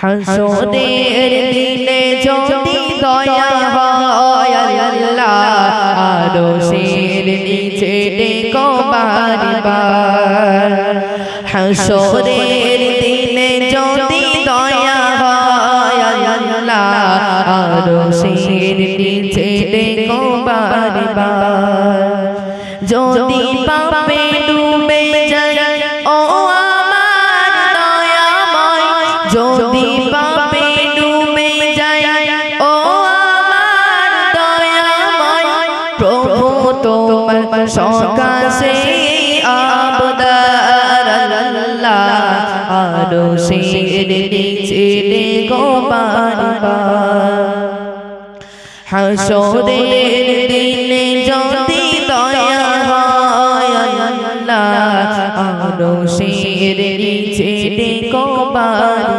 হাসরের দিনে যদি দয়া হয় আল্লাহ আরশের নিচে ডেকো বারবার। হাসরের দিনে যদি দয়া হয় আল্লাহ আরশের নিচে ডেকো বারবার। যদি পাপে ডুবে যায় ও আমার দয়াময়, যদি পাপে ডুবে যায় ও আমার দয়াময়, প্রভু তোমার সকাশে আবদার আল্লাহ আরশের নিচে ডেকো বারবার। হাসরের দিনে যদি দয়া হয় আল্লাহ আরশের নিচে ডেকো বারবার।